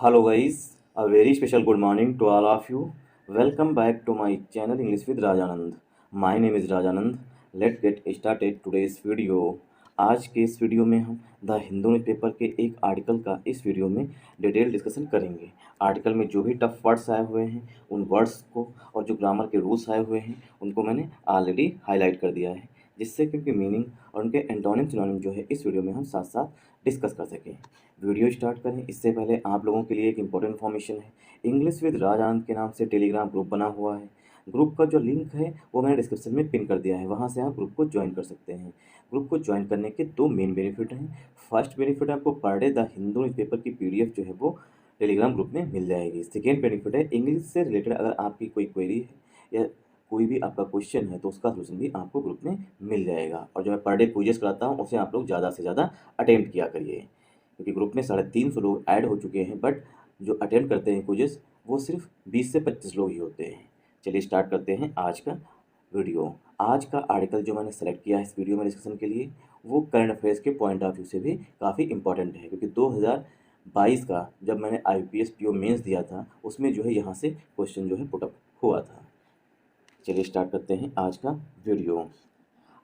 Hello guys, a very special good morning to all of you. Welcome back to my channel English with Rajanand. My name is Rajanand. Let's get started today's video. आज के इस video में हम the Hindu newspaper के एक article का इस video में डिटेल डिस्कशन करेंगे। आर्टिकल में जो भी टफ वर्ड्स आए हुए हैं उन वर्ड्स को और जो ग्रामर के रूल्स आए हुए हैं उनको मैंने ऑलरेडी हाईलाइट कर दिया है, जिससे कि उनकी मीनिंग और उनके एंटोनिम सिनोनिम जो है इस वीडियो में हम साथ साथ डिस्कस कर सकें। वीडियो स्टार्ट करें इससे पहले आप लोगों के लिए एक इम्पोर्टेंट इन्फॉर्मेशन है। इंग्लिश विद राजानंद के नाम से टेलीग्राम ग्रुप बना हुआ है। ग्रुप का जो लिंक है वो मैंने डिस्क्रिप्शन में पिन कर दिया है, वहाँ से आप ग्रुप को ज्वाइन कर सकते हैं। ग्रुप को ज्वाइन करने के दो मेन बेनिफिट हैं। फर्स्ट बेनिफिट आपको per day the Hindu newspaper की PDF जो है वो टेलीग्राम ग्रुप में मिल जाएगी। सेकेंड बेनिफिट है इंग्लिश से रिलेटेड अगर आपकी कोई क्वेरी है या कोई भी आपका क्वेश्चन है तो उसका सोल्यूशन भी आपको ग्रुप में मिल जाएगा। और जो मैं पर डे क्विजेस कराता हूँ उसे आप लोग ज़्यादा से ज़्यादा अटेम्प्ट किया करिए, क्योंकि ग्रुप में 350 लोग ऐड हो चुके हैं, बट जो अटेम्प्ट करते हैं क्विजेस वो सिर्फ 20 से 25 लोग ही होते हैं। चलिए स्टार्ट करते हैं आज का वीडियो। आज का आर्टिकल जो मैंने सेलेक्ट किया है इस वीडियो में डिस्कशन के लिए वो करंट अफेयर्स के पॉइंट ऑफ व्यू से भी काफ़ी इंपॉर्टेंट है, क्योंकि 2022 का जब मैंने IPS PO मेंस दिया था उसमें जो है यहाँ से क्वेश्चन जो है पुटअप हुआ था। चलिए स्टार्ट करते हैं आज का video.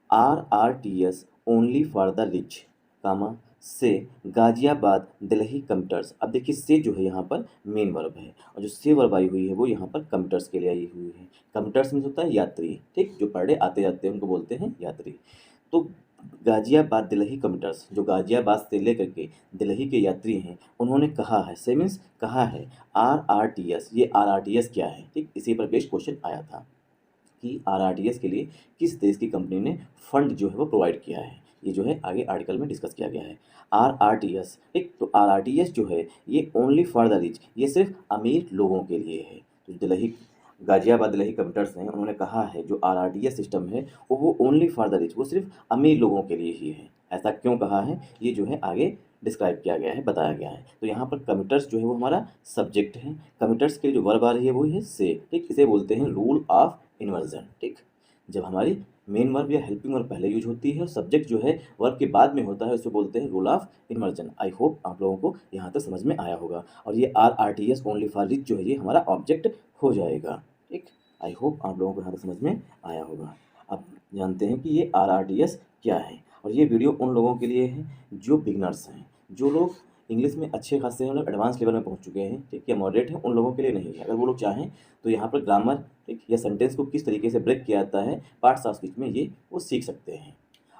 RRTS only for the rich, कामा से गाजियाबाद दिल्ली कम्यूटर्स। अब देखिए से जो है यहाँ पर मेन वर्ब है और जो से वर्ब आई हुई है वो यहाँ पर कम्यूटर्स के लिए आई हुई है। कम्यूटर्स मीन्स होता है यात्री, ठीक, जो पर डे आते जाते हैं उनको बोलते हैं यात्री। तो गाजियाबाद दिल्ली कम्यूटर्स जो गाजियाबाद से लेकर के दिल्ली के यात्री हैं उन्होंने कहा है, से मीन्स कहा है RRTS। ये RRTS क्या है, ठीक, इसी पर बेस्ड क्वेश्चन आया था कि RRTS के लिए किस देश की कंपनी ने फंड जो है वो प्रोवाइड किया है। ये जो है आगे आर्टिकल में डिस्कस किया गया है। RRTS, ठीक, तो RRTS जो है ये ओनली फॉर द रिच, ये सिर्फ अमीर लोगों के लिए है। तो दिल्ली गाजियाबाद दिल्ली कम्यूटर्स हैं उन्होंने कहा है जो RRTS सिस्टम है वो ओनली फॉर द रिच, वो सिर्फ अमीर लोगों के लिए ही है। ऐसा क्यों कहा है ये जो है आगे डिस्क्राइब किया गया है, बताया गया है। तो यहाँ पर कम्यूटर्स जो है वो हमारा सब्जेक्ट है। कम्यूटर्स के लिए जो वर्ब आ रही है वो है से, ठीक, इसे बोलते हैं रूल ऑफ इन्वर्जन। ठीक, जब हमारी मेन वर्ब या हेल्पिंग वर्ब पहले यूज होती है और सब्जेक्ट जो है वर्ब के बाद में होता है उसे बोलते हैं rule of inversion. I hope आप लोगों को यहाँ तक समझ में आया होगा। और ये RRTS ओनली फॉर रिच जो है ये हमारा ऑब्जेक्ट हो जाएगा। ठीक, आई होप आप लोगों को यहाँ तक समझ में आया होगा। अब जानते हैं कि ये RRTS क्या है। और ये वीडियो उन लोगों के लिए है जो बिगनर्स हैं, जो लोग इंग्लिश में अच्छे खासे हैं, मतलब एडवांस लेवल में पहुंच चुके हैं, ठीक, या मॉडरेट हैं, उन लोगों के लिए नहीं है। अगर वो लोग चाहें तो यहाँ पर ग्रामर, ठीक, या सेंटेंस को किस तरीके से ब्रेक किया जाता है पार्ट्स ऑफ स्पीच में ये वो सीख सकते हैं।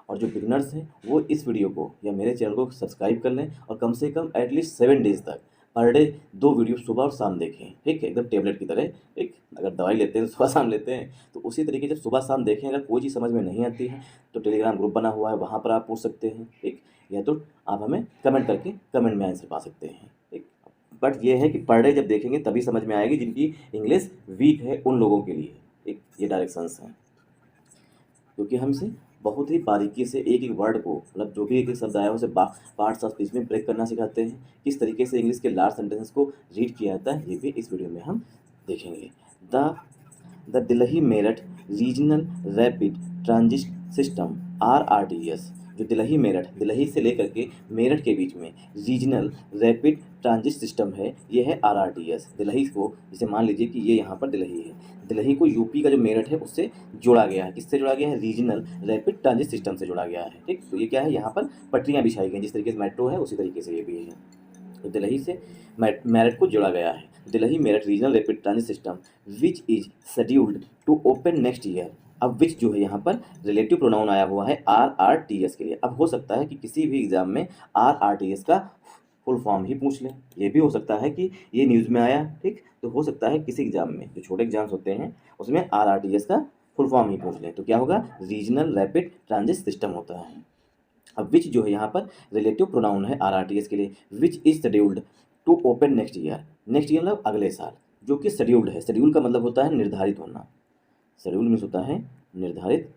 और जो बिगनर्स हैं वो इस वीडियो को या मेरे चैनल को सब्सक्राइब कर लें और कम से कम एटलीस्ट 7 डेज़ तक पर डे 2 वीडियो सुबह और शाम देखें, ठीक है, एकदम टेबलेट की तरह। ठीक, अगर दवाई लेते हैं तो सुबह शाम लेते हैं तो उसी तरीके जब सुबह शाम देखें। अगर कोई चीज़ समझ में नहीं आती है तो टेलीग्राम ग्रुप बना हुआ है, वहाँ पर आप पूछ सकते हैं, ठीक, या तो आप हमें कमेंट करके कमेंट में आंसर पा सकते हैं। ठीक, बट ये है कि पर डे जब देखेंगे तभी समझ में आएगी, जिनकी इंग्लिश वीक है उन लोगों के लिए। एक ये डायरेक्शंस हैं, क्योंकि हम इसे बहुत ही बारीकी से एक एक वर्ड को, मतलब जो भी एक एक शब्द आया है उसे पार्ट्स ऑफ स्पीच में ब्रेक करना सिखाते हैं। किस तरीके से इंग्लिश के लार्ज सेंटेंसेस को रीड किया जाता है ये भी इस वीडियो में हम देखेंगे। The Delhi Meerut regional rapid transit system RRTS, जो दिल्ली मेरठ, दिल्ली से लेकर के मेरठ के बीच में रीजनल रैपिड ट्रांजिट सिस्टम है, ये है RRTS। दिल्ली को, जैसे मान लीजिए कि ये यहाँ पर दिल्ली है, दिल्ली को यूपी का जो मेरठ है उससे जोड़ा गया है। किससे जोड़ा गया है? रीजनल रैपिड ट्रांजिट सिस्टम से जोड़ा गया है। ठीक, तो ये क्या है, यहाँ पर पटरियाँ बिछाई गई, जिस तरीके से मेट्रो है उसी तरीके से ये भी है। तो दिल्ली से मेरठ को जोड़ा गया है। Delhi Meerut regional rapid transit system which is scheduled to open next year. अब विच जो है यहाँ पर रिलेटिव प्रोनाउन आया हुआ है RRTS के लिए। अब हो सकता है कि किसी भी एग्जाम में RRTS का फुल फॉर्म ही पूछ लें, ये भी हो सकता है कि ये न्यूज़ में आया, ठीक, तो हो सकता है किसी एग्जाम में, जो छोटे एग्जाम्स होते हैं उसमें RRTS का फुल फॉर्म ही पूछ लें, तो क्या होगा, रीजनल रैपिड ट्रांजिट सिस्टम होता है। अब विच जो है यहाँ पर रिलेटिव प्रोनाउन है RRTS के लिए। Which is scheduled to open next year, next year मतलब अगले साल, जो कि शेड्यूल्ड है। शेड्यूल का मतलब होता है निर्धारित होना, शेड्यूल मीन्स होता है निर्धारित,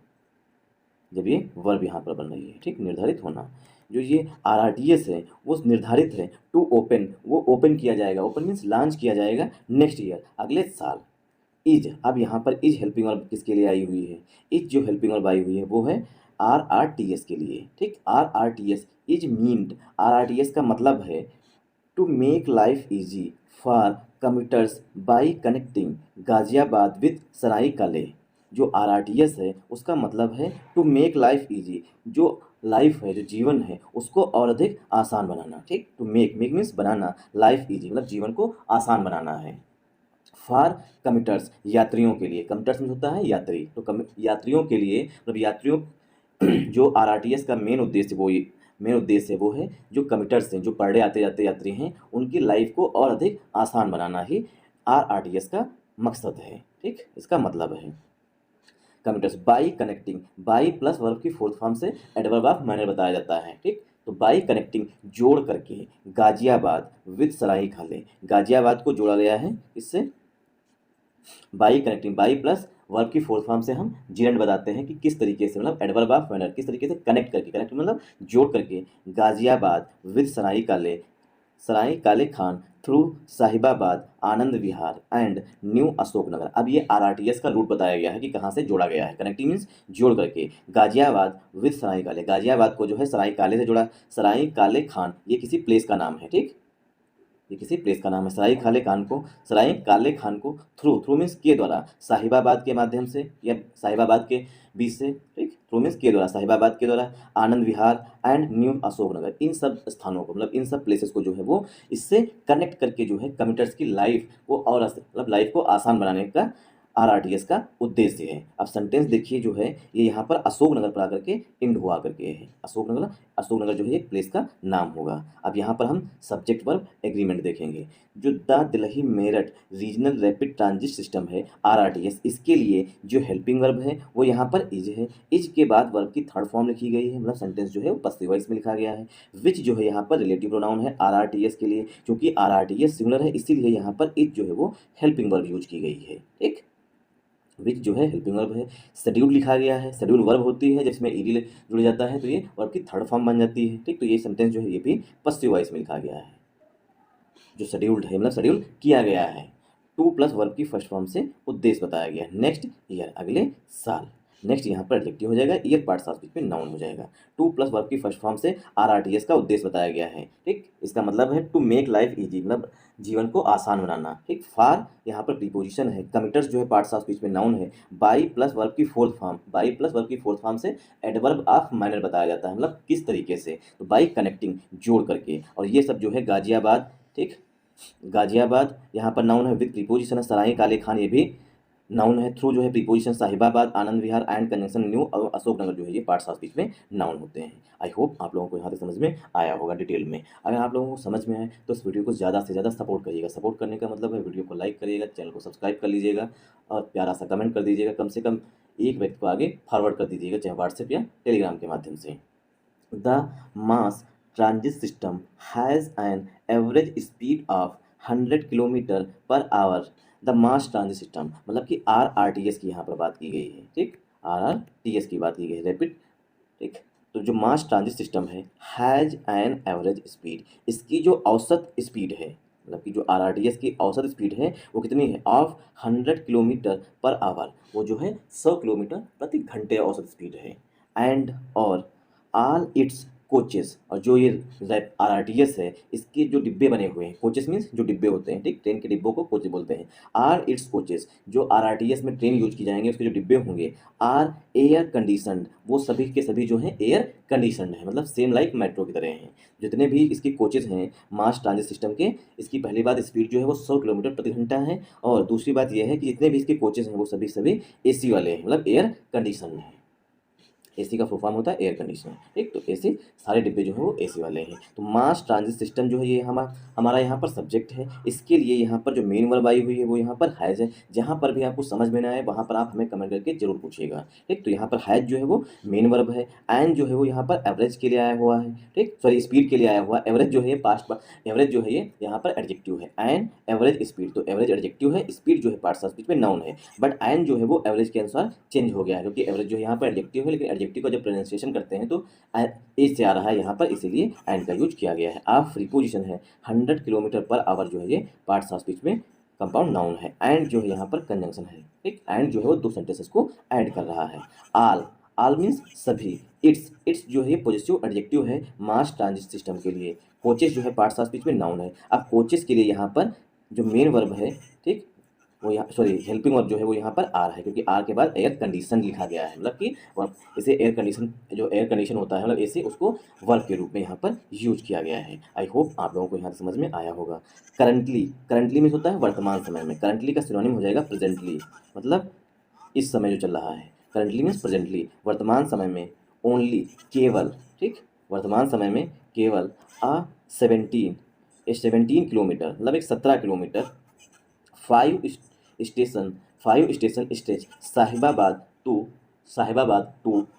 जब ये वर्ब यहाँ पर बन रही है, ठीक, निर्धारित होना। जो ये RRTS है वो निर्धारित है टू ओपन, वो ओपन किया जाएगा, ओपन मीन्स लॉन्च किया जाएगा नेक्स्ट ईयर, अगले साल। इज, अब यहाँ पर इज हेल्पिंग वर्ब किसके लिए आई हुई है? इज जो हेल्पिंग वर्ब आई हुई है वो है RRTS के लिए। ठीक, RRTS इज मीन्ड, RRTS का मतलब है to make life easy for commuters by connecting Ghaziabad with Sarai Kale. जो RRTS है उसका मतलब है टू मेक लाइफ इजी, जो लाइफ है, जो जीवन है, उसको और अधिक आसान बनाना। ठीक, टू मेक मीन्स बनाना, लाइफ इजी मतलब जीवन को आसान बनाना है। फॉर कम्यूटर्स यात्रियों के लिए, कम्यूटर्स में होता है यात्री, तो यात्रियों के लिए मतलब यात्रियों जो RRTS का मेन उद्देश्य है वो है जो कम्यूटर्स हैं, जो पर डे आते जाते यात्री हैं, उनकी लाइफ को और अधिक आसान बनाना ही RRTS का मकसद है। ठीक, इसका मतलब है commuters by connecting, by plus verb की फोर्थ फॉर्म से एडवर्ब ऑफ मैनर बताया जाता है। ठीक, तो बाई कनेक्टिंग जोड़ करके गाजियाबाद विद सरायकाले, गाजियाबाद को जोड़ा गया है इससे। By connecting, by plus verb की फोर्थ फॉर्म से हम जिरंड बताते हैं कि किस तरीके से, मतलब एडवर्ब ऑफ मैनर, किस तरीके से कनेक्ट करके, कनेक्ट मतलब जोड़ करके Ghaziabad with Sarai Kale, Sarai Kale Khan through Sahibabad, Anand Vihar and new Ashok Nagar. अब ये RRTS का रूट बताया गया है कि कहाँ से जोड़ा गया है। कनेक्टिंग मीन्स जोड़ करके गाजियाबाद विद सरायकाले, गाजियाबाद को जो है सरायकाले से जोड़ा। सरायकाले खान ये किसी प्लेस का नाम है। ठीक, ये किसी प्लेस का नाम है। सराय काले खान को थ्रू मीन्स के द्वारा, साहिबाबाद के माध्यम से या साहिबाबाद के बीच से। ठीक, थ्रू मीन्स के द्वारा, साहिबाबाद के द्वारा, आनंद विहार एंड न्यू अशोकनगर, इन सब स्थानों को, मतलब इन सब प्लेसेस को जो है वो इससे कनेक्ट करके जो है कम्यूटर्स की लाइफ को और मतलब लाइफ को आसान बनाने का RRTS का उद्देश्य है। अब सेंटेंस देखिए जो है ये यहाँ पर अशोकनगर पर आकर के एंड हुआ करके है। अशोकनगर जो है एक प्लेस का नाम होगा। अब यहाँ पर हम सब्जेक्ट वर्ब एग्रीमेंट देखेंगे। जो the Delhi Meerut regional rapid transit system है RRTS, इसके लिए जो हेल्पिंग वर्ब है वो यहाँ पर इज है। इज के बाद वर्ब की थर्ड फॉर्म लिखी गई है, मतलब सेंटेंस जो है वो पसिव वॉइस में लिखा गया है। विच जो है यहाँ पर रिलेटिव प्रोनाउन है RRTS के लिए, क्योंकि RRTS सिंगुलर है इसीलिए यहाँ पर इज जो है वो हेल्पिंग वर्ब यूज की गई है। ठीक, विच जो है हेल्पिंग वर्ब है। शेड्यूल लिखा गया है, शेड्यूल वर्ब होती है जिसमें ईडी जुड़ जाता है तो ये वर्ब की थर्ड फॉर्म बन जाती है। ठीक, तो ये सेंटेंस जो है ये भी पसिव वॉइस में लिखा गया है। जो शेड्यूल्ड है मतलब शेड्यूल किया गया है। टू प्लस वर्ब की फर्स्ट फॉर्म से उद्देश्य बताया गया है। नेक्स्ट ईयर, अगले साल। नेक्स्ट यहाँ पर एडजेक्टिव हो जाएगा, ईयर पार्ट ऑफ स्पीच में नाउन हो जाएगा। टू प्लस वर्ब की फर्स्ट फॉर्म से RRTS का उद्देश्य बताया गया है। ठीक, इसका मतलब है टू मेक लाइफ इजी, मतलब जीवन को आसान बनाना। ठीक, फार यहाँ पर प्रीपोजिशन है। कमिटर्स जो है पार्ट्स ऑफ स्पीच में नाउन है। बाई प्लस वर्ब की fourth form, by plus verb की फोर्थ फॉर्म से एडवर्ब ऑफ मैनर बताया जाता है, मतलब किस तरीके से, तो बाई कनेक्टिंग जोड़ करके। और ये सब जो है गाजियाबाद, ठीक, गाजियाबाद यहाँ पर नाउन है, विद प्रीपोजिशन है। सराय काले खान ये भी नाउन है। थ्रू जो है preposition, Sahibabad, Anand Vihar and conjunction new Ashoknagar जो है ये पार्ट्स ऑफ स्पीच में नाउन होते हैं। आई होप आप लोगों को यहाँ तक समझ में आया होगा डिटेल में। अगर आप लोगों को समझ में आए तो इस वीडियो को ज़्यादा से ज़्यादा सपोर्ट करिएगा। सपोर्ट करने का मतलब है वीडियो को लाइक करिएगा, चैनल को सब्सक्राइब कर लीजिएगा और प्यारा सा कमेंट कर दीजिएगा। कम से कम एक व्यक्ति को आगे फॉरवर्ड कर दीजिएगा, चाहे व्हाट्सएप या टेलीग्राम के माध्यम से। The mass transit system has an average speed of 100 kilometre per hour. The mass transit system मतलब कि RRTS की यहाँ पर बात की गई है। ठीक, RRTS की बात की गई है, रैपिड। ठीक, तो जो मास ट्रांजिट सिस्टम है हैज़ एन एवरेज स्पीड, इसकी जो औसत स्पीड है, मतलब कि जो RRTS की औसत स्पीड है वो कितनी है, ऑफ 100 किलोमीटर पर आवर, वो जो है 100 किलोमीटर प्रति घंटे औसत स्पीड है। एंड और ऑल इट्स कोचेस, और जो ये RRTS है इसके जो डिब्बे बने हुए हैं, कोचेस मीन्स जो डिब्बे होते हैं, ठीक, ट्रेन के डिब्बों को कोचेस बोलते हैं। आर इट्स कोचेस, जो RRTS में ट्रेन यूज की जाएंगे उसके जो डिब्बे होंगे, आर एयर कंडीशनड, वो सभी के सभी जो हैं एयर कंडीशनड है, मतलब सेम लाइक मेट्रो की तरह हैं। जितने भी इसके कोचेस हैं मास ट्रांजिट सिस्टम के, इसकी पहली बात स्पीड जो है वो 100 किलोमीटर प्रति घंटा है, और दूसरी बात यह है कि जितने भी इसके कोचेस हैं वो सभी AC वाले हैं, मतलब एयर कंडीशन हैं। AC का फुल फॉर्म होता है एयर कंडीशनर। ठीक, तो AC सारे डिब्बे जो है वो AC वाले हैं। तो मास ट्रांजिट सिस्टम जो है ये हमारा यहाँ पर सब्जेक्ट है। इसके लिए यहाँ पर जो मेन वर्ब आई हुई है वो यहाँ पर हैज़ है। जहाँ पर भी आपको समझ में ना आए वहाँ पर आप हमें कमेंट करके जरूर पूछिएगा। ठीक, तो यहाँ पर हैज़ जो है वो मेन वर्ब है। एंड जो है वो यहाँ पर एवरेज के लिए आया हुआ है। ठीक, सॉरी स्पीड के लिए आया हुआ है। एवरेज जो है ये एवरेज जो है ये यहाँ पर एडजेक्टिव है। एंड एवरेज स्पीड, तो एवरेज एडजेक्टिव है, स्पीड जो है पार्ट्स ऑफ स्पीच में नाउन है। बट एंड जो है वो एवरेज के अनुसार चेंज हो गया है, क्योंकि एवरेज जो है यहाँ पर एडजेक्टिव है, लेकिन एडजेक्टिव का जब प्रोनाउंसिएशन करते हैं तो एज से आ रहा है यहाँ पर, इसीलिए एंड का यूज किया गया है। आप प्रीपोजिशन है 100 किलोमीटर पर आवर जो है ये पार्ट्स ऑफ स्पीच में कंपाउंड नाउन है। एंड जो है यहाँ पर कंजंक्शन है। ठीक, एंड जो है वो दो सेंटेंसेस को ऐड कर रहा है। आल ऑल मीन्स सभी। इट्स जो है पॉजिटिव एडजेक्टिव है मास ट्रांजिट सिस्टम के लिए। कोचेस जो है पार्ट्स ऑफ स्पीच में नाउन है। अब कोचेस के लिए यहाँ पर जो मेन वर्ब है, ठीक, वो यहाँ सॉरी हेल्पिंग वर्ब जो है वो यहाँ पर आर है, क्योंकि आर के बाद एयर कंडीशन लिखा गया है, मतलब कि वर्ब इसे एयर कंडीशन, जो एयर कंडीशन होता है मतलब ऐसे उसको वर्ब के रूप में यहाँ पर यूज किया गया है। आई होप आप लोगों को यहाँ समझ में आया होगा। करंटली मीन्स होता है वर्तमान समय में। करंटली का सिनोनिम हो जाएगा प्रेजेंटली, मतलब इस समय जो चल रहा है। करंटली मीन्स प्रेजेंटली, वर्तमान समय में। ओनली केवल, ठीक, वर्तमान समय में केवल। आ 17 किलोमीटर, मतलब एक 17 kilometre. 5 station stretch Sahibabad to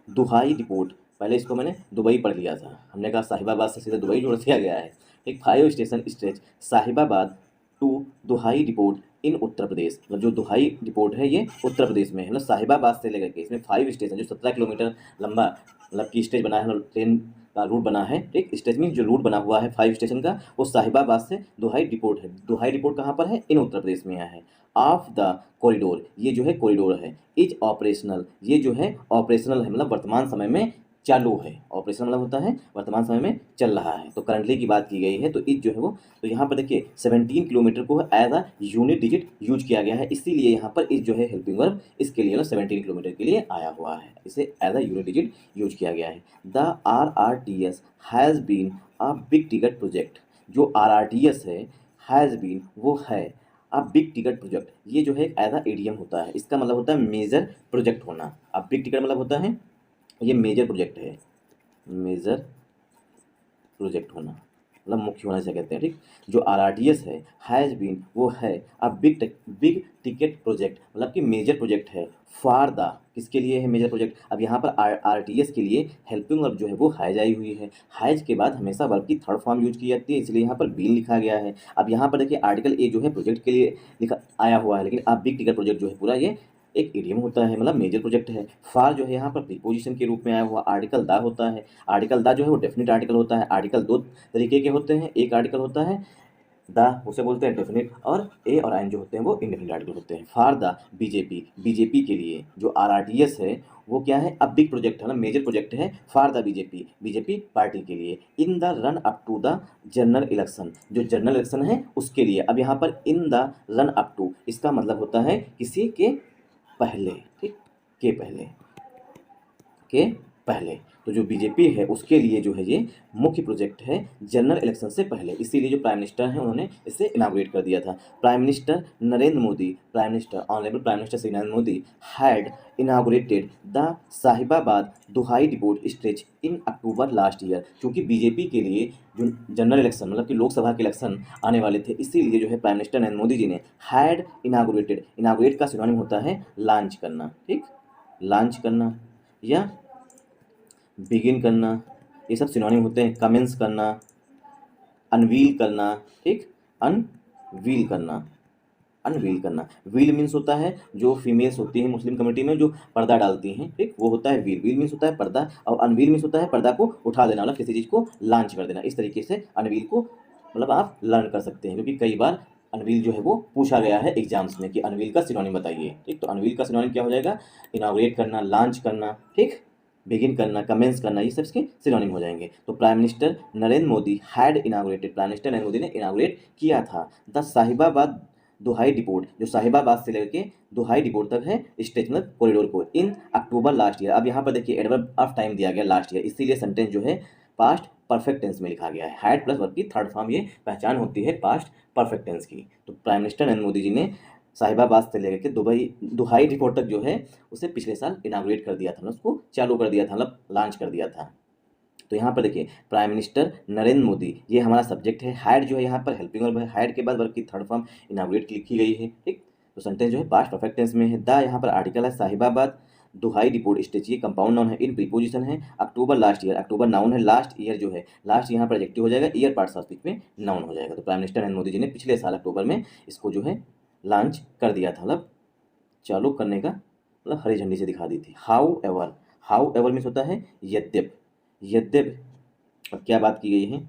Duhai depot. पहले इसको मैंने दुबई पढ़ लिया था, हमने कहा साहिबाबाद से सीधा दुबई जोड़ दिया गया है। एक 5 station stretch Sahibabad to Duhai depot इन उत्तर प्रदेश, मतलब जो दुहाई डिपोट है ये उत्तर प्रदेश में है। मतलब साहिबाबाद से लेकर के इसमें 5 स्टेशन, जो 17 किलोमीटर लंबा मतलब की स्टेज बना है, मतलब ट्रेन का रूट बना है, ठीक। स्टेज में जो रूट बना हुआ है 5 स्टेशन का, वो साहिबाबाद से दुहाई डिपोट है। दुहाई डिपोट कहाँ पर है? इन उत्तर प्रदेश में है। ऑफ द कॉरिडोर, ये जो है कॉरिडोर है। इज ऑपरेशनल, ये जो है ऑपरेशनल है, मतलब वर्तमान समय में चालू है। ऑपरेशनल मतलब होता है वर्तमान समय में चल रहा है। तो करंटली की बात की गई है, तो इज जो है वो, तो यहाँ पर देखिए 17 किलोमीटर को as a unit digit use किया गया है, इसीलिए यहाँ पर इज जो है हेल्पिंग वर्ब इसके लिए 17 किलोमीटर के लिए आया हुआ है, इसे as a unit digit use किया गया है। The RRTS has been a big ticket project, जो RRTS है, हैज़ बीन वो है, अब बिग टिकट प्रोजेक्ट, ये जो है एज अ एडीएम होता है, इसका मतलब होता है मेजर प्रोजेक्ट होना। अब बिग टिकट मतलब होता है ये मेजर प्रोजेक्ट है, मेजर प्रोजेक्ट होना, मतलब मुख्य होना से कहते हैं, ठीक। जो RRTS है, हैज़ बीन वो है, अब बिग टिकट प्रोजेक्ट मतलब कि मेजर प्रोजेक्ट है। फॉर द, किसके लिए है मेजर प्रोजेक्ट? अब यहाँ पर RRTS के लिए हेल्पिंग वर्ब जो है वो हैज आई हुई है। हैज के बाद हमेशा वर्ब की थर्ड फॉर्म यूज की जाती है, इसलिए यहाँ पर बीन लिखा गया है। अब यहाँ पर देखिए आर्टिकल ए जो है प्रोजेक्ट के लिए लिखा आया हुआ है, लेकिन अब बिग टिकट प्रोजेक्ट जो है पूरा ये एक इडियम होता है, मतलब मेजर प्रोजेक्ट है। फार जो है यहाँ पर प्रीपोजिशन के रूप में आया हुआ। आर्टिकल दा होता है, आर्टिकल दा जो है वो डेफिनेट आर्टिकल होता है। आर्टिकल दो तरीके के होते हैं, एक आर्टिकल होता है दा, उसे बोलते हैं डेफिनेट, और ए और एन जो होते हैं वो इंडेफिनिट आर्टिकल होते हैं। फॉर द बीजेपी के लिए जो RRTS है वो क्या है? अब बिग प्रोजेक्ट है ना, मेजर प्रोजेक्ट है फॉर द बीजेपी पार्टी के लिए। In the run up to the general election, जो जनरल इलेक्शन है उसके लिए। अब यहाँ पर in the run up to, इसका मतलब होता है किसी के पहले, ठीक, के पहले, के पहले। तो जो बीजेपी है उसके लिए जो है ये मुख्य प्रोजेक्ट है जनरल इलेक्शन से पहले, इसीलिए जो प्राइम मिनिस्टर हैं उन्होंने इसे इनाग्रेट कर दिया था। Prime minister Narendra Modi, prime minister honourable prime minister Shri Narendra Modi had inaugurated the Sahibabad Duhai depot stretch in October last year. क्योंकि बीजेपी के लिए जो जनरल इलेक्शन मतलब कि लोकसभा के इलेक्शन आने वाले थे, इसीलिए जो है प्राइम मिनिस्टर नरेंद्र मोदी जी ने हैड इनाग्रेटेड, इनाग्रेट का सिनोनिम होता है लॉन्च करना, ठीक, लॉन्च करना या बिगिन करना, ये सब सिनोनिम होते हैं। कमेंस करना, अनवील करना, ठीक, अनवील करना, अनवील करना। व्हील मीन्स होता है जो फीमेल्स होती हैं मुस्लिम कम्युनिटी में जो पर्दा डालती हैं, ठीक, वो होता है व्हील। व्हील मीन्स होता है पर्दा, और अनवील मीन्स होता है पर्दा को उठा देना, मतलब किसी चीज़ को लॉन्च कर देना। इस तरीके से अनवील को मतलब आप लर्न कर सकते हैं, क्योंकि कई बार अनवील जो है वो पूछा गया है एग्जाम्स में कि अनवील का सिनोनिम बताइए, ठीक। तो अनवील का सिनोनिम क्या हो जाएगा? इनॉग्रेट करना, लॉन्च करना, ठीक, बिगिन करना, कमेंस करना, ये सब इसके सिनोनिम हो जाएंगे। तो prime minister Narendra Modi had inaugurated, prime minister Narendra Modi ने इनाग्रेट किया था द साहिबाबाद दुहाई डिपोट, जो साहिबाबाद से लेकर के दुहाई डिपोट तक है स्टेज मतलब कॉरिडोर को, इन अक्टूबर लास्ट ईयर। अब यहाँ पर देखिए एडवर्ब ऑफ टाइम दिया गया लास्ट ईयर, इसीलिए सेंटेंस जो है पास्ट परफेक्ट टेंस में लिखा गया है। हैड प्लस वर्ब की थर्ड फॉर्म ये पहचान होती है पास्ट परफेक्ट टेंस की। तो प्राइम मिनिस्टर नरेंद्र मोदी जी ने साहिबाबाद से लेकर के दुहाई डिपोट तक जो है उसे पिछले साल इनाग्रेट कर दिया था, मतलब उसको चालू कर दिया था, मतलब लॉन्च कर दिया था। तो यहाँ पर देखिए प्राइम मिनिस्टर नरेंद्र मोदी, ये हमारा सब्जेक्ट है। हैड जो है यहाँ पर हेल्पिंग वर्ब है, हैड के बाद वर्ब की थर्ड फॉर्म इनाग्रेट लिखी गई है, ठीक। तो सेंटेंस जो है पास्ट परफेक्ट टेंस में है। द यहाँ पर आर्टिकल है, साहिबाबाद दुहाई डिपोट स्टेज ये कंपाउंड नाउन है, इन प्रीपोजिशन है। अक्टूबर लास्ट ईयर, अक्टूबर नाउन है, लास्ट ईयर जो है, लास्ट यहाँ पर एडजेक्टिव हो जाएगा, ईयर पार्ट्स ऑफ स्पीच में नाउन हो जाएगा। तो प्राइम मिनिस्टर नरेंद्र मोदी जी ने पिछले साल अक्टूबर में इसको जो है लॉन्च कर दिया था, मतलब चालू करने का मतलब हरी झंडी से दिखा दी थी। हाउ एवर मीन्स होता है यद्यप, यद्यप। अब क्या बात की गई है?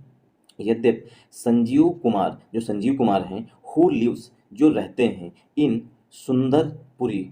यद्यप संजीव कुमार, जो संजीव कुमार हैं, हु लिव्स जो रहते हैं, इन सुंदरपुरी,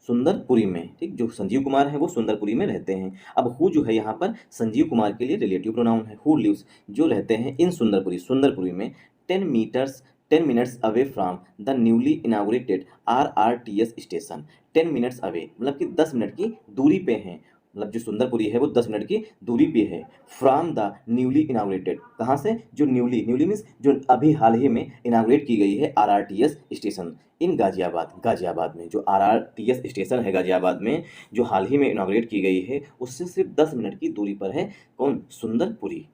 सुंदरपुरी में, ठीक। जो संजीव कुमार है वो सुंदरपुरी में रहते हैं। अब हु जो है यहाँ पर संजीव कुमार के लिए रिलेटिव प्रोनाउन है। हु लिव्स, जो रहते हैं इन सुंदरपुरी, सुंदरपुरी में 10 minutes away from the newly inaugurated RRTS station. 10 minutes away मतलब कि 10 मिनट की दूरी पे हैं, मतलब जो सुंदरपुरी है वो 10 मिनट की दूरी पे है फ्रॉम द न्यूली इनाग्रेटेड। कहाँ से? जो न्यूली, न्यूली मीन्स जो अभी हाल ही में इनाग्रेट की गई है RRTS स्टेशन इन गाजियाबाद। गाजियाबाद में जो RRTS स्टेशन है गाजियाबाद में, जो हाल ही में इनाग्रेट की गई है, उससे सिर्फ 10 मिनट की दूरी पर है कौन? सुंदरपुरी।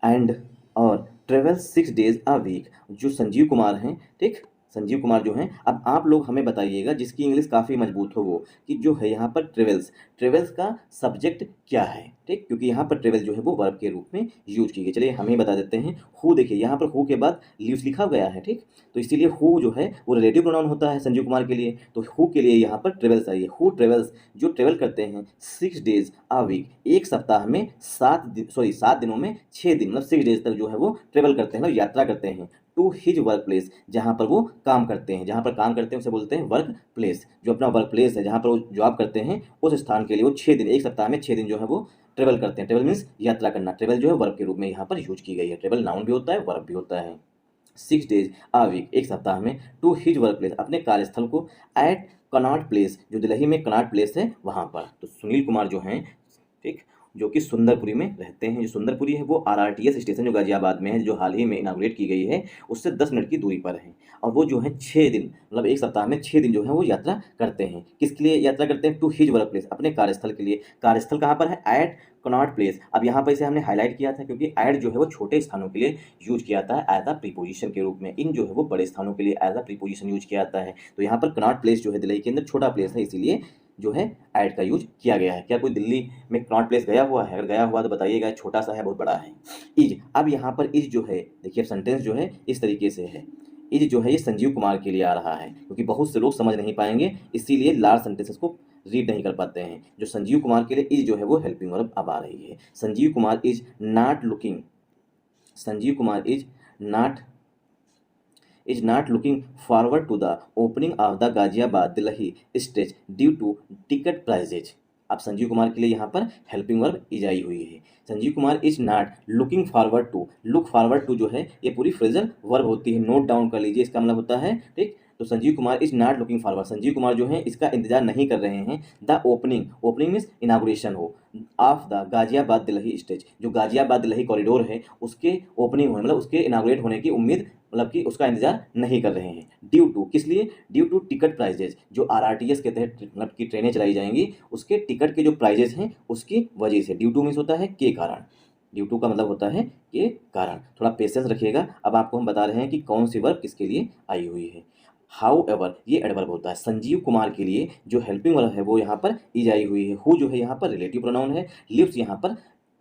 एंड और ट्रेवल 6 डेज अ वीक, जो संजीव कुमार हैं, ठीक। संजीव कुमार जो हैं, अब आप लोग हमें बताइएगा जिसकी इंग्लिश काफ़ी मजबूत हो वो, कि जो है यहाँ पर ट्रेवल्स, ट्रेवल्स का सब्जेक्ट क्या है, ठीक। क्योंकि यहाँ पर ट्रेवल जो है वो वर्ब के रूप में यूज की गई। चलिए हम ही बता देते हैं। हु, देखिए यहाँ पर हु के बाद लीव्स लिखा गया है, ठीक। तो इसीलिए हु जो है वो रिलेटिव प्रोनाउन होता है संजीव कुमार के लिए, तो हु के लिए यहाँ पर ट्रेवल्स आइए। हु ट्रेवल्स, जो ट्रेवल करते हैं 6 डेज अ वीक, एक सप्ताह में 7 दिनों में 6 दिन, मतलब 6 डेज तक जो है वो ट्रेवल करते हैं, मतलब यात्रा करते हैं टू हिज वर्क प्लेस, जहाँ पर वो काम करते हैं। जहाँ पर काम करते हैं उसे बोलते हैं वर्क प्लेस। जो अपना वर्क प्लेस है, जहाँ पर वो जॉब करते हैं, उस स्थान के लिए वो 6 दिन, एक सप्ताह में 6 दिन जो है वो ट्रेवल करते हैं। ट्रेवल मीन्स यात्रा करना। ट्रेवल जो है वर्ब के रूप में यहाँ पर यूज की गई है। ट्रेवल नाउन भी होता है, वर्ब भी होता है। 6 डेज अ वीक, एक सप्ताह में, टू हिज वर्क प्लेस, अपने कार्यस्थल को, एट कनॉट प्लेस, जो दिल्ली में कनॉट प्लेस है वहाँ पर। तो सुनील कुमार जो हैं, ठीक, जो कि सुंदरपुरी में रहते हैं। जो सुंदरपुरी है वो RRTS स्टेशन जो गाजियाबाद में है, जो हाल ही में इनाग्रेट की गई है, उससे 10 मिनट की दूरी पर है। और वो जो है 6 दिन, मतलब एक सप्ताह में 6 दिन जो है वो यात्रा करते हैं। किसके लिए यात्रा करते हैं? टू हिज वर्क प्लेस, अपने कार्यस्थल के लिए। कार्यस्थल कहाँ पर है? एट कनॉट प्लेस। अब यहाँ पर इसे हमने हाईलाइट किया था क्योंकि एट जो है वो छोटे स्थानों के लिए यूज किया जाता है एज अ प्रीपोजिशन के रूप में। इन जो है वो बड़े स्थानों के लिए एज अ प्रीपोजिशन यूज किया जाता है। तो यहाँ पर कनॉट प्लेस जो है दिल्ली के अंदर छोटा प्लेस है, इसीलिए जो है एट का यूज किया गया है। क्या कोई दिल्ली में कनॉट प्लेस गया हुआ है? अगर गया हुआ तो बताइएगा, छोटा सा है, बहुत बड़ा है। इज, अब यहाँ पर इज जो है, देखिए अब सेंटेंस जो है इस तरीके से है। इज जो है ये संजीव कुमार के लिए आ रहा है, क्योंकि बहुत से लोग समझ नहीं पाएंगे, इसीलिए लार्ज सेंटेंसेस को रीड नहीं कर पाते हैं। जो संजीव कुमार के लिए इज जो है वो हेल्पिंग वर्ब अब आ रही है। Sanjeev Kumar is not looking, Sanjeev Kumar is not looking forward to the opening of the Ghaziabad Delhi stage due to ticket prices. अब संजीव कुमार के लिए यहाँ पर हेल्पिंग वर्ब इज आई हुई है। Sanjeev Kumar is not looking forward to, look forward to जो है ये पूरी फ्रेजल वर्ब होती है, नोट डाउन कर लीजिए, इसका मतलब होता है, ठीक। तो Sanjeev Kumar is not looking forward, Sanjeev Kumar जो है इसका इंतजार नहीं कर रहे हैं, the opening, opening means inauguration हो, of the Ghaziabad Delhi stage, जो गाजियाबाद दिल्ली कॉरिडोर है उसके ओपनिंग होने, मतलब उसके इनाग्रेट होने की उम्मीद, मतलब कि उसका इंतजार नहीं कर रहे हैं। ड्यू टू, किस लिए? ड्यू टू टिकट प्राइजेज, जो RRTS के तहत मतलब की ट्रेनें चलाई जाएंगी, उसके टिकट के जो प्राइजेज हैं उसकी वजह से। ड्यू टू मीन्स होता है के कारण, ड्यू टू का मतलब होता है के कारण। थोड़ा पेशेंस रखिएगा। अब आपको हम बता रहे हैं कि कौन सी वर्ब किसके लिए आई हुई है। हाउ एवर, ये एडवर्ब होता है। संजीव कुमार के लिए जो हेल्पिंग वर्ब है वो यहाँ पर इज आई हुई है। हु जो है यहाँ पर रिलेटिव प्रोनाउन है, लिव्स यहाँ पर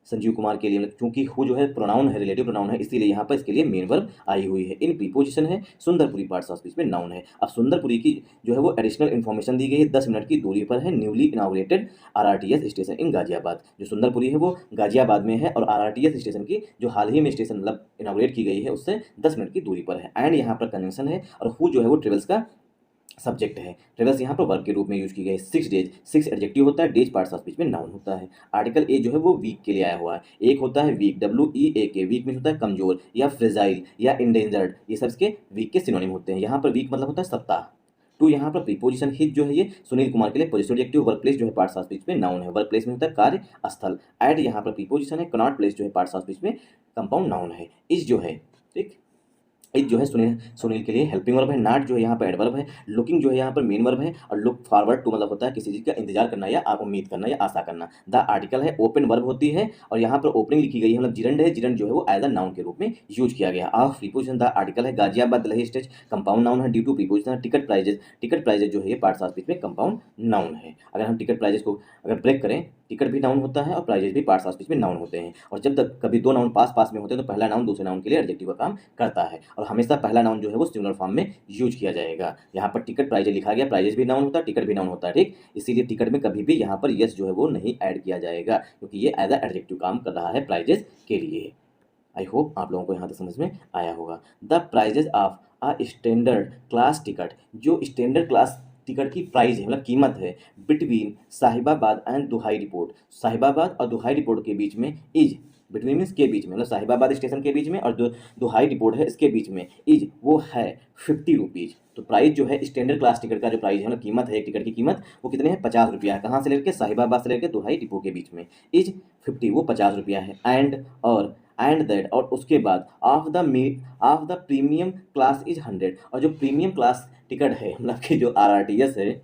संजीव कुमार के लिए, मतलब चूंकि हु जो है प्रोनाउन है, रिलेटिव प्रोनाउन है, इसीलिए यहाँ पर इसके लिए मेन वर्ब आई हुई है। इन प्रीपोजिशन है, सुंदरपुरी पार्ट्स ऑफ स्पीच में नाउन है। अब सुंदरपुरी की जो है वो एडिशनल इन्फॉर्मेशन दी गई है, 10 मिनट की दूरी पर है न्यूली इनाग्रेटेड RRTS स्टेशन इन गाजियाबाद। जो सुंदरपुरी है वो गाजियाबाद में है और RRTS स्टेशन की जो हाल ही में स्टेशन मतलब इनाग्रेट की गई है उससे 10 मिनट की दूरी पर है। एंड यहाँ पर कंजंक्शन है और हु जो है वो ट्रेवल्स का सब्जेक्ट है। ट्रेवल्स यहाँ पर वर्ब के रूप में यूज की गई है। 6 डेज, 6 एडजेक्टिव होता है, डेज पार्ट्स ऑफ स्पीच में नाउन होता है। आर्टिकल ए जो है वो वीक के लिए आया हुआ है। एक होता है वीक, WEAK, वीक मीन होता है कमजोर या फ्रेजाइल या इंडेंजर्ड, ये सब इसके वीक के सिनोनिम होते हैं। यहाँ पर वीक मतलब होता है सप्ताह। टू यहाँ पर प्रीपोजिशन हिज जो है ये सुनील कुमार के लिए पॉजिटिव एडजेक्टिव, वर्क प्लेस जो है पार्ट्स ऑफ स्पीच में नाउन है, वर्क प्लेस में होता है कार्य स्थल। एट यहाँ पर प्रीपोजिशन है, कनॉट प्लेस जो है पार्ट्स ऑफ स्पीच में कंपाउंड नाउन है। इज जो है, ठीक, इज जो है सुनील के लिए हेल्पिंग वर्ब है। नॉट जो है यहाँ पर एडवर्ब है। लुकिंग जो है यहाँ पर मेन वर्ब है और लुक फॉरवर्ड टू मतलब होता है किसी चीज़ का इंतजार करना या उम्मीद करना या आशा करना। द आर्टिकल है, ओपन वर्ब होती है और यहाँ पर ओपनिंग लिखी गई है, मतलब जिरंड है, जिरंड जो है वो एज अ नाउन के रूप में यूज किया गया। ऑफ प्रीपोजिशन, द आर्टिकल है, Ghaziabad Delhi stage compound noun है। Due to preposition, ticket prices, ticket prices जो है ये पार्ट्स ऑफ स्पीच में कंपाउंड नाउन है। अगर हम टिकट प्राइजेज को अगर ब्रेक करें, टिकट भी नाउन होता है और प्राइजेज भी पार्ट्स ऑफ स्पीच में नाउन होते हैं। और जब तक कभी दो नाउन पास पास में होते हैं तो पहला नाउन दूसरे नाउन के लिए एडजेक्टिव का काम करता है और हमेशा पहला नाउन जो है वो सिंगुलर फॉर्म में यूज किया जाएगा। यहाँ पर टिकट प्राइजेज लिखा गया, प्राइजेज भी नाउन होता है, टिकट भी नाउन होता है, ठीक। इसीलिए टिकट में कभी भी यहाँ पर यस जो है वो नहीं ऐड किया जाएगा, क्योंकि ये एज अ एडजेक्टिव काम कर रहा है प्राइजेज के लिए। आई होप आप लोगों को यहाँ तक समझ में आया होगा। The prices of a standard class ticket, जो स्टैंडर्ड क्लास टिकट की प्राइस है, मतलब कीमत है, बिटवीन साहिबाबाद एंड दुहाई डिपोट, साहिबाबाद और दुहाई डिपोट के बीच में, इज बिटवीन मीन्स के बीच में, मतलब साहिबाबाद स्टेशन के बीच में और जो दुहाई डिपोट है इसके बीच में, इज वो है 50 रुपीज़। तो प्राइस जो है स्टैंडर्ड क्लास टिकट का जो प्राइस है, मतलब कीमत है एक टिकट की कीमत, वो कितने हैं, 50 रुपया है। कहाँ से लेकर, साहिबाबाद से लेकर दुहाई डिपो के बीच में, इज 50, वो 50 रुपया है। एंड दैट, और उसके बाद of the premium class is 100, और जो प्रीमियम क्लास टिकट है, मतलब कि जो RRTS है,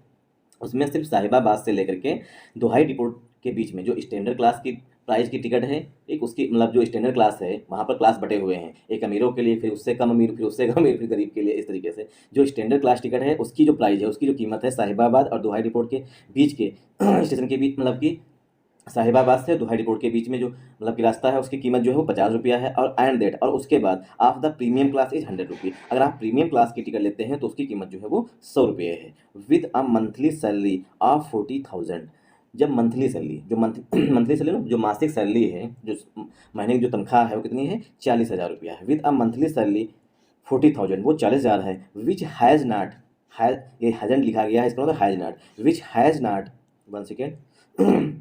उसमें सिर्फ साहिबाबाद से लेकर के दुहाई डिपो के बीच में जो स्टैंडर्ड क्लास की प्राइस की टिकट है, एक उसकी मतलब जो स्टैंडर्ड क्लास है वहाँ पर क्लास बटे हुए हैं, एक अमीरों के लिए, फिर उससे कम अमीर, फिर उससे कम अमीर, फिर गरीब के लिए, इस तरीके से जो स्टैंडर्ड क्लास टिकट है उसकी जो प्राइस है, उसकी जो कीमत है, साहिबाबाद और दुहाई डिपो के बीच के स्टेशन के बीच, मतलब कि साहिबाबाद से दुहाई डिपोट के बीच में जो मतलब कि रास्ता है, उसकी कीमत जो है वो 50 रुपया है। और एंड देट, और उसके बाद of the premium class is 100 रुपी, अगर आप प्रीमियम क्लास की टिकट लेते हैं तो उसकी कीमत जो है वो 100 रुपये है। With a monthly salary of 40,000, जब मंथली सैलरी, जो मंथली सैलरी जो मासिक सैलरी है, जो महीने की जो तनख्वाह है वो कितनी है, 40,000 रुपया है। विद अ मंथली सैलरी 40,000, वो 40,000 है। विच हैज़ नॉट, हैज, ये हैजंट लिखा गया है, इसका मतलब has not, which has not, 1 second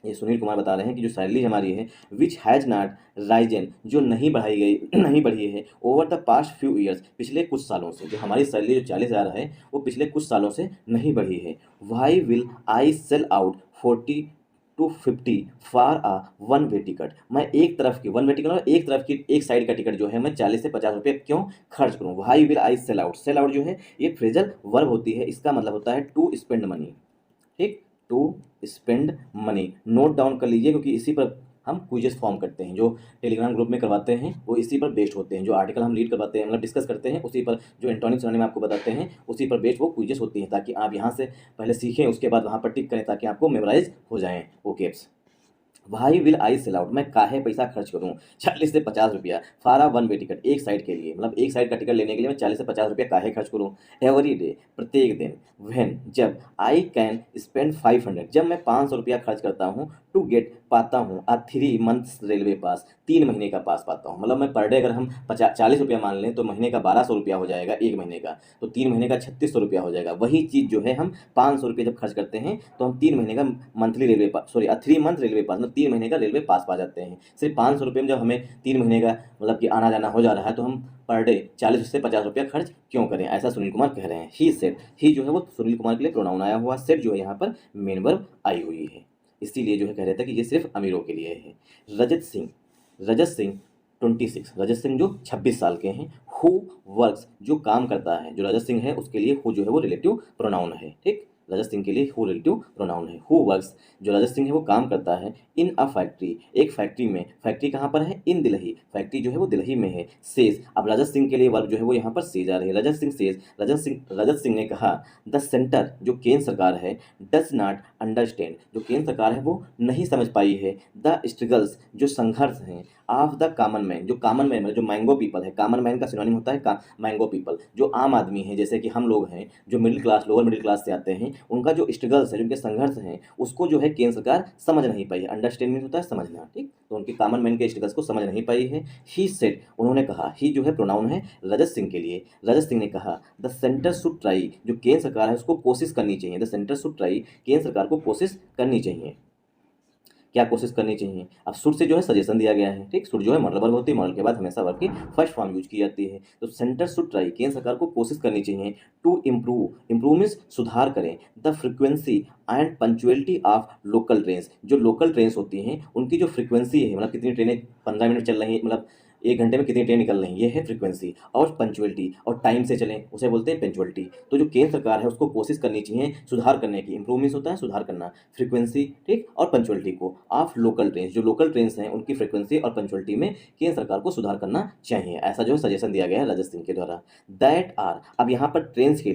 ये सुनील कुमार बता रहे हैं कि जो सैलरी हमारी है, विच हैज़ नॉट राइजन, जो नहीं बढ़ाई गई नहीं बढ़ी है, over the past few years, पिछले कुछ सालों से, जो हमारी सैलरी जो 40,000 है वो पिछले कुछ सालों से नहीं बढ़ी है। Why will I cell out 40 to 50 for a one way ticket, मैं एक तरफ की वन वे टिकट, मतलब एक तरफ की एक साइड का टिकट जो है मैं 40 से 50 रुपये क्यों खर्च करूँ। Why will I cell out, shell out जो है ये फ्रेजल वर्ब होती है, इसका मतलब होता है टू स्पेंड मनी, ठीक, to spend money. Note down कर लीजिए, क्योंकि इसी पर हम क्विजेस फॉर्म करते हैं, जो टेलीग्राम ग्रुप में करवाते हैं वो इसी पर बेस्ड होते हैं, जो आर्टिकल हम रीड करवाते हैं, मतलब डिस्कस करते हैं, उसी पर जो एंटोनिम्स में आपको बताते हैं उसी पर बेस्ड वो क्विजेस होती हैं, ताकि आप यहाँ से पहले सीखें, उसके बाद वहाँ पर टिक करें, ताकि आपको मेमोराइज हो जाएँ ओकेप्स। Why will I cell out, मैं काहे पैसा खर्च करूँ 40 से 50 रुपया for a one way ticket, एक साइड के लिए, मतलब एक साइड का टिकट लेने के लिए मैं 40 से 50 रुपया काहे खर्च करूँ। एवरी डे, प्रत्येक दिन। व्हेन, जब। आई कैन स्पेंड 500, जब मैं 500 रुपया खर्च करता हूँ, टू गेट, पाता हूँ, अ 3 मंथ्स रेलवे पास, 3 महीने का पास पाता हूँ। मतलब मैं पर डे अगर हम 40 रुपया मान लें तो महीने का 1200 रुपया हो जाएगा, एक महीने का, तो 3 महीने का 3600 रुपया हो जाएगा। वही चीज़ जो है हम 500 रुपये जब खर्च करते हैं तो हम 3 महीने का मंथली रेलवे पास, सॉरी 3 मंथ रेलवे पास, मतलब 3 महीने का रेलवे पास पा जाते हैं। सिर्फ 500 रुपये में जब हमें 3 महीने का मतलब कि आना जाना हो जा रहा है, तो हम पर डे 40 से 50 रुपया खर्च क्यों करें, ऐसा सुनील कुमार कह रहे हैं। ही सेड, ही जो है वो सुनील कुमार के लिए प्रोनाउन आया हुआ, सेड जो है यहाँ पर मेन वर्ब आई हुई है, इसीलिए जो है कह रहे थे कि ये सिर्फ अमीरों के लिए है। रजत सिंह 26, रजत सिंह जो 26 साल के हैं। हु वर्क्स, जो काम करता है, जो रजत सिंह है उसके लिए हु जो है वो रिलेटिव प्रोनाउन है, ठीक, रजत सिंह के लिए हु रिलेटिव प्रोनाउन है। हु वर्क्स, जो रजत सिंह है वो काम करता है, इन अ फैक्ट्री, एक फैक्ट्री में, फैक्ट्री कहाँ पर है, इन दिल्ली, फैक्ट्री जो है वो दिल्ली में है। सेज, अब रजत सिंह के लिए वर्ब जो है वो यहाँ पर सेज आ रही है, रजत सिंह सेज, रजत सिंह ने कहा, द सेंटर, जो केंद्र सरकार है, डज नॉट अंडरस्टैंड, जो केंद्र सरकार है वो नहीं समझ पाई है, द स्ट्रगल्स, जो संघर्ष हैं, ऑफ द कॉमन मैन, जो कॉमन मैन जो मैंगो पीपल है, कॉमन मैन का सिनोनिम होता है मैंगो पीपल, जो आम आदमी है, जैसे कि हम लोग हैं, जो middle class, lower middle class से आते हैं, उनका जो स्ट्रगल्स है, जो उनके संघर्ष हैं, उसको जो है केंद्र सरकार समझ नहीं पाई है। अंडरस्टैंडिंग होता है समझना, ठीक, तो उनके कॉमन मैन के स्ट्रगल्स को समझ नहीं पाई है। ही सेड, उन्होंने कहा, ही जो है प्रोनाउन है रजत सिंह के लिए, रजत सिंह ने कहा, द सेंटर शुड ट्राई, जो केंद्र सरकार है उसको कोशिश करनी चाहिए, द सेंटर शुड ट्राई, केंद्र सरकार को कोशिश करनी चाहिए, क्या कोशिश करनी चाहिए। अब शुड से जो है सजेशन दिया गया है, ठीक, शुड जो है मॉडल वर्ब होती है, मॉडल के बाद हमेशा वर्ब की फर्स्ट फॉर्म यूज की जाती है, तो सेंटर शुड ट्राई, केंद्र सरकार को कोशिश करनी चाहिए, टू इम्प्रूव मीन्स सुधार करें, the frequency and punctuality of local trains, जो लोकल ट्रेन्स होती हैं उनकी जो फ्रिक्वेंसी है, मतलब कितनी ट्रेनें 15 मिनट चल रही हैं, मतलब 1 घंटे में कितनी ट्रेन निकल रही हैं, ये है फ्रिक्वेंसी, और पंचुअलिटी, और टाइम से चलें उसे बोलते हैं पंचुअलिटी। तो जो केंद्र सरकार है उसको कोशिश करनी चाहिए सुधार करने की, इंप्रूव मीन्स होता है सुधार करना, फ्रिक्वेंसी, ठीक, और पंचुअलिटी को, ऑफ लोकल ट्रेन, जो लोकल ट्रेन्स हैं उनकी फ्रिक्वेंसी और पंचुअलिटी में केंद्र सरकार को सुधार करना चाहिए, ऐसा जो है सजेशन दिया गया है रजत सिंह के द्वारा। दैट आर, अब यहाँ पर ट्रेन्स के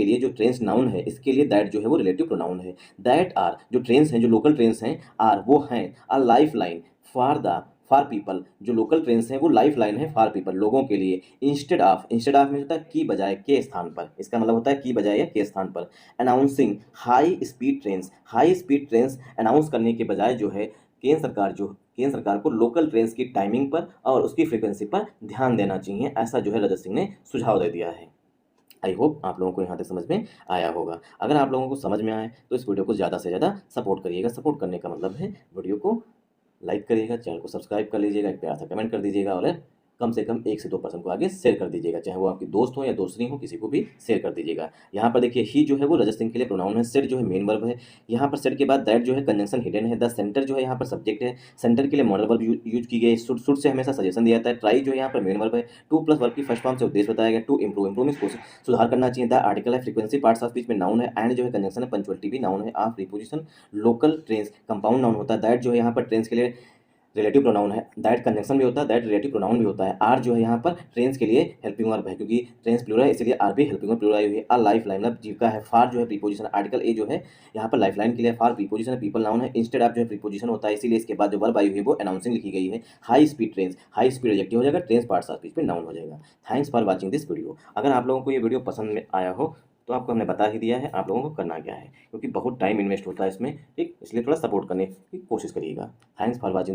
लिए जो ट्रेन्स नाउन है इसके लिए दैट जो है वो रिलेटिव प्रोनाउन है। दैट आर, जो ट्रेन्स हैं, जो लोकल ट्रेन्स हैं, आर वो हैं a life line for people, जो लोकल ट्रेन्स हैं वो लाइफ लाइन है फॉर पीपल, लोगों के लिए। इंस्टेड ऑफ में होता है की बजाय, के स्थान पर, इसका मतलब होता है की बजाय या के स्थान पर। Announcing high speed trains announce करने के बजाय जो है केंद्र सरकार को लोकल ट्रेन्स की टाइमिंग पर और उसकी फ्रिक्वेंसी पर ध्यान देना चाहिए, ऐसा जो है रजत सिंह ने सुझाव दे दिया है। आई होप आप लोगों को यहाँ तक समझ में आया होगा। अगर आप लोगों को समझ में आए तो इस वीडियो को ज़्यादा से ज़्यादा सपोर्ट करिएगा। सपोर्ट करने का मतलब है वीडियो को लाइक करिएगा, चैनल को सब्सक्राइब कर लीजिएगा, एक प्यारा सा कमेंट कर दीजिएगा और कम से कम 1 से 2 पर्सन को आगे शेयर कर दीजिएगा, चाहे वो आपकी दोस्त हो या दोस्तनी हो, किसी को भी शेयर कर दीजिएगा। यहाँ पर देखिए ही जो है वो रजत सिंह के लिए प्रोनाउन है, सेट जो है मेन वर्ब है, यहाँ पर सेट के बाद दैट जो है कंजंक्शन हिडन है, द सेंटर जो है यहाँ पर सब्जेक्ट है, सेंटर के लिए मॉडल वर्ब यूज की गई, शुड से हमेशा सजेशन दिया जाता है, ट्राई जो है यहाँ पर मेन वर्ब है, टू प्लस वर्ब की फर्स्ट फॉर्म से उद्देश्य बताया गया, टू इंप्रूव इंप्रूव मींस कोशिश सुधार करना चाहिए, द आर्टिकल है, फ्रीक्वेंसी पार्ट्स ऑफ स्पीच में नाउन है, एंड जो है कंजंक्शन है, पंचुअलिटी भी नाउन है, of preposition local trains compound noun होता है, दैट जो है यहाँ पर ट्रेन्स के लिए रिलेटिव प्रोनाउन है, दैट कंजंक्शन भी होता है, दैट रिलेटिव प्रोनाउन भी होता है, आर जो है यहाँ पर ट्रेन्स के लिए हेल्पिंग वर्ब है, क्योंकि ट्रेन्स प्लूरल है इसलिए आर भी हेल्पिंग वर्ब प्लूरल आई हुई है। अ लाइफ लाइन मतलब जीविका है, फार जो है प्रीपोजिशन, आर्टिकल ए जो है यहाँ पर लाइफ लाइन के लिए, फार प्रीपोजिशन है, पीपल नाउन है, इंस्टेड ऑफ जो है प्रीपोजिशन होता है, इसीलिए इसके बाद जो वर्ब आई हुई है वो अनाउंसिंग लिखी गई है। High speed trains, high speed adjective हो जाएगा, ट्रेन्स पार्ट्स ऑफ स्पीच में नाउन हो जाएगा। Thanks for watching this video. अगर आप लोगों को ये वीडियो पसंद में आया हो तो आपको हमने बता ही दिया है आप लोगों को करना क्या है, क्योंकि बहुत टाइम इन्वेस्ट होता है इसमें, ठीक, इसलिए थोड़ा सपोर्ट करने की कोशिश करिएगा। Thanks for watching this.